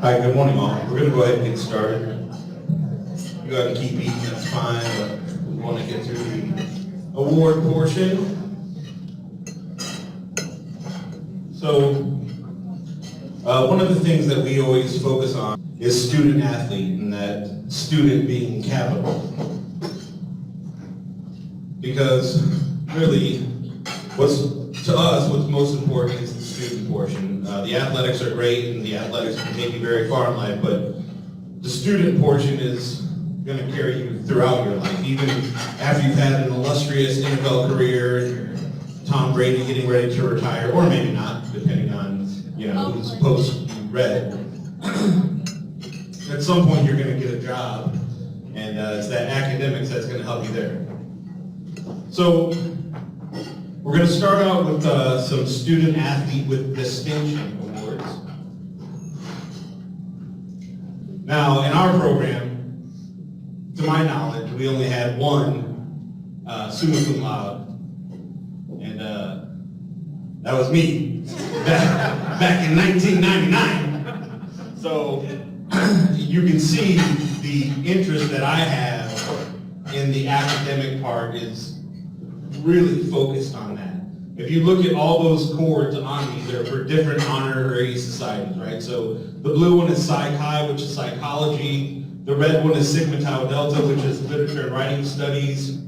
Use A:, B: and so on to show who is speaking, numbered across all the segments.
A: Hi, good morning all. We're going to go ahead and get started. You go ahead and keep eating, that's fine, but we want to get through the award portion. So, one of the things that we always focus on is student athlete, and that student being capital. Because really, to us, what's most important is the student portion. The athletics are great, and the athletics can take you very far in life, but the student portion is going to carry you throughout your life, even after you've had an illustrious NFL career, Tom Brady getting ready to retire, or maybe not, depending on whose post you read. At some point, you're going to get a job, and it's that academics that's going to help you there. So, we're going to start out with some Student Athlete with Distinction Awards. Now, in our program, to my knowledge, we only had one summa cum laude, and that was me back in 1999. So, you can see the interest that I have in the academic part is really focused on that. If you look at all those cords on me, they're for different honorary societies, right? So the blue one is Psi Chi, which is psychology. The red one is Sigma Tau Delta, which is literature and writing studies.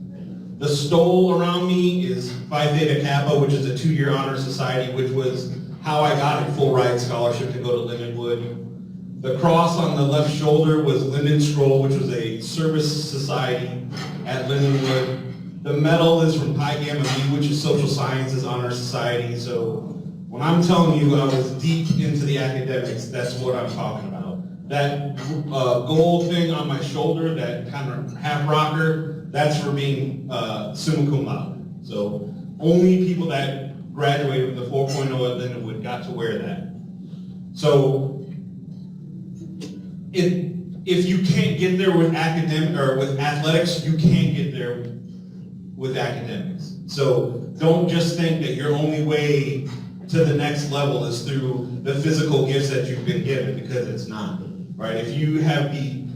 A: The stole around me is Phi Theta Kappa, which is a 2-year honor society, which was how I got a full ride scholarship to go to Lindenwood. The cross on the left shoulder was Linden Scroll, which was a service society at Lindenwood. The medal is from Pi Gamma B, which is Social Sciences Honor Society. So when I'm telling you I was deep into the academics, that's what I'm talking about. That gold thing on my shoulder, that kind of half rocker, that's for being summa cum laude. So only people that graduated with the 4.0 at Lindenwood got to wear that. So if you can't get there with academic or with athletics, you can't get there with academics. So don't just think that your only way to the next level is through the physical gifts that you've been given, because it's not, right? If you have the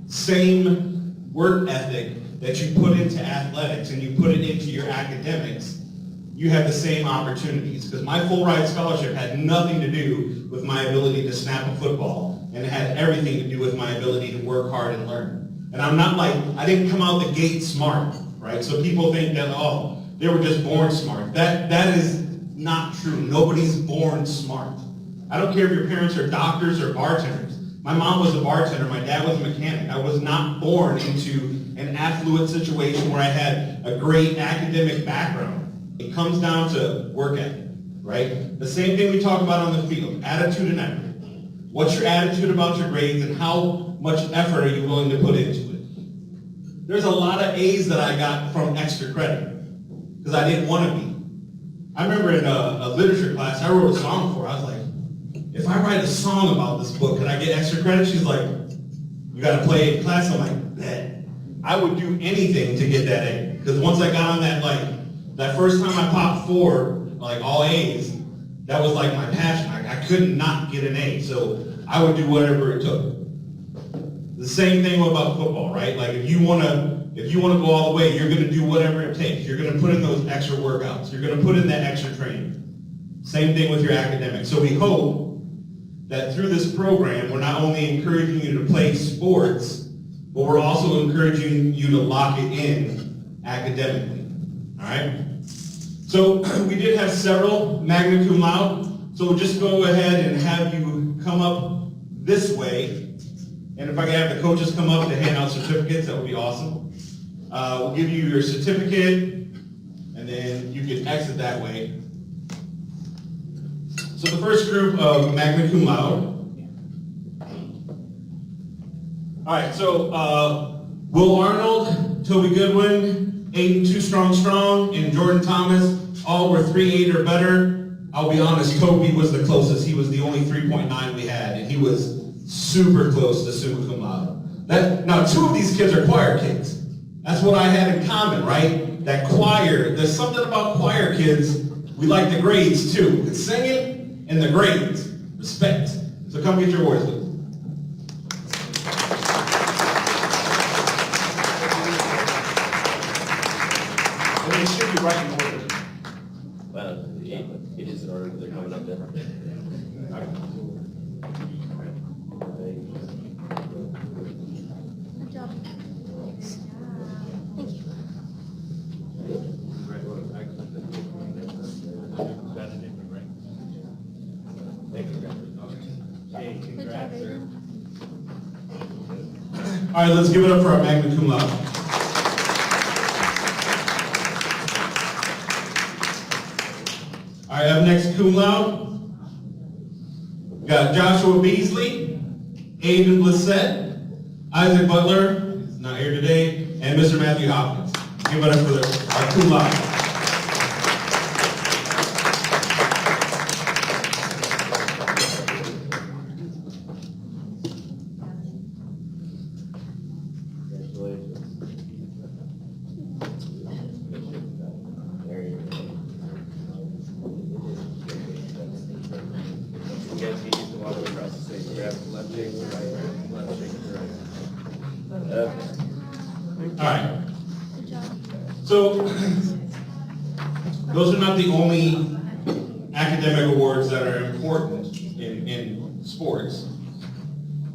A: same work ethic that you put into athletics and you put it into your academics, you have the same opportunities. Because my full ride scholarship had nothing to do with my ability to snap a football, and it had everything to do with my ability to work hard and learn. And I'm not like, I didn't come out the gate smart. Right? So people think that, oh, they were just born smart. That is not true. Nobody's born smart. I don't care if your parents are doctors or bartenders. My mom was a bartender. My dad was a mechanic. I was not born into an affluent situation where I had a great academic background. It comes down to work ethic, right? The same thing we talk about on the field, attitude and effort. What's your attitude about your grades, and how much effort are you willing to put into it? There's a lot of A's that I got from extra credit because I didn't want to be. I remember in a literature class, I wrote a song for her. I was like, if I write a song about this book, can I get extra credit? She's like, you got to play it in class. I'm like, bet. I would do anything to get that A. Because once I got on that first time I popped 4, all A's, that was like my passion. I couldn't not get an A. So I would do whatever it took. The same thing about football, right? Like if you want to go all the way, you're going to do whatever it takes. You're going to put in those extra workouts. You're going to put in that extra training. Same thing with your academics. So we hope that through this program, we're not only encouraging you to play sports, but we're also encouraging you to lock it in academically. All right? So we did have several magna cum laude. So we'll just go ahead and have you come up this way. And if I could have the coaches come up to hand out certificates, that would be awesome. We'll give you your certificate, and then you can exit that way. So the first group of magna cum laude. All right, so Will Arnold, Toby Goodwin, Aiden Too Strong, and Jordan Thomas, all were 3.8 or better. I'll be honest, Toby was the closest. He was the only 3.9 we had, and he was super close to summa cum laude. Now, 2 of these kids are choir kids. That's what I had in common, right? That choir, there's something about choir kids, we like the grades too. It's singing and the grades. Respect. So come get your awards, please. but it should be right in order.
B: It is in order, they're coming up different.
C: Good job. Thank you. Good job, Aiden.
A: All right, let's give it up for our magna cum laude. All right, up next, cum laude. We got Joshua Beasley, Aiden Blissett, Isaac Butler, he's not here today, and Mr. Matthew Hopkins. Give it up for our cum laude. All right.
C: Good job.
A: So, those are not the only academic awards that are important in sports.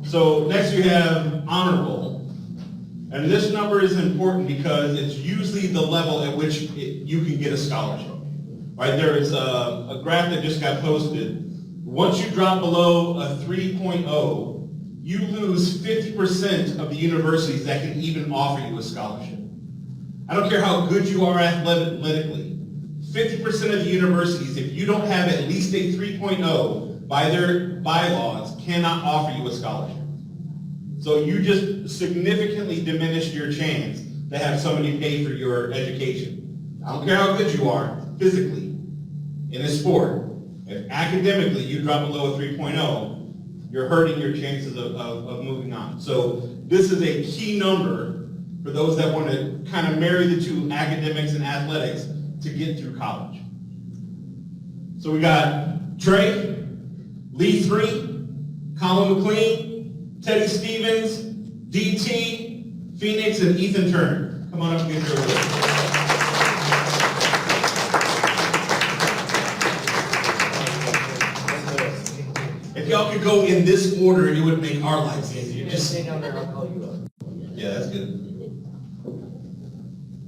A: So next you have honorable. And this number is important because it's usually the level at which you can get a scholarship. Right, there is a graph that just got posted. Once you drop below a 3.0, you lose 50% of the universities that can even offer you a scholarship. I don't care how good you are athletically. 50% of the universities, if you don't have at least a 3.0, by their bylaws, cannot offer you a scholarship. So you just significantly diminished your chance to have somebody pay for your education. I don't care how good you are physically in a sport. If academically you drop below a 3.0, you're hurting your chances of moving on. So this is a key number for those that want to kind of marry the two, academics and athletics, to get through college. So we got Trey, Lee 3, Colin McLean, Teddy Stevens, DT, Phoenix, and Ethan Turner. Come on up and get your award. If y'all could go in this order, it would make our lives easier. Just
B: stay down there, I'll call you up.
A: yeah, that's good.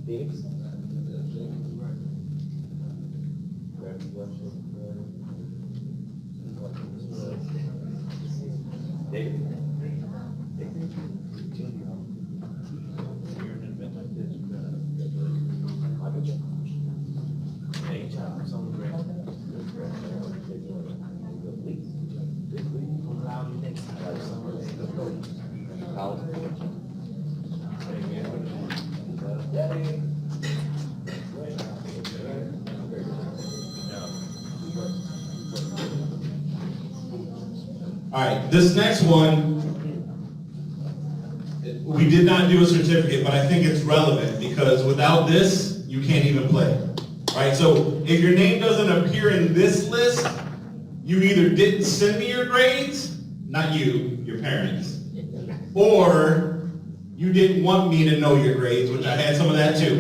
B: Phoenix? David?
A: All right, this next one, we did not do a certificate, but I think it's relevant because without this, you can't even play. Right, so if your name doesn't appear in this list, you either didn't send me your grades, not you, your parents, or you didn't want me to know your grades, which I had some of that too.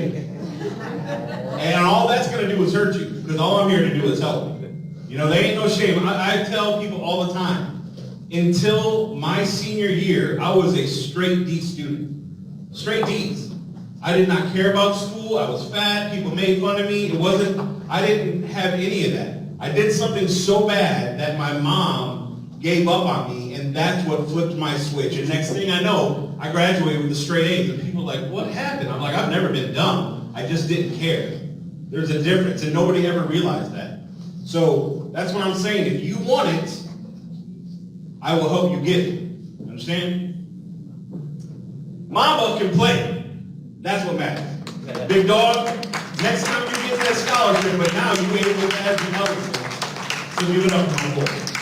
A: And all that's gonna do is hurt you, because all I'm here to do is help. You know, there ain't no shame. I tell people all the time, until my senior year, I was a straight D student. Straight Ds. I did not care about school. I was fat. People made fun of me. I didn't have any of that. I did something so bad that my mom gave up on me, and that's what flipped my switch. And next thing I know, I graduated with a straight A's, and people are like, what happened? I'm like, I've never been dumb. I just didn't care. There's a difference, and nobody ever realized that. So that's what I'm saying. If you want it, I will help you get it. Understand? Mamba can play. That's what matters. Big dog, next time you get that scholarship, but now you ain't able to ask me help. So give it up for my boy.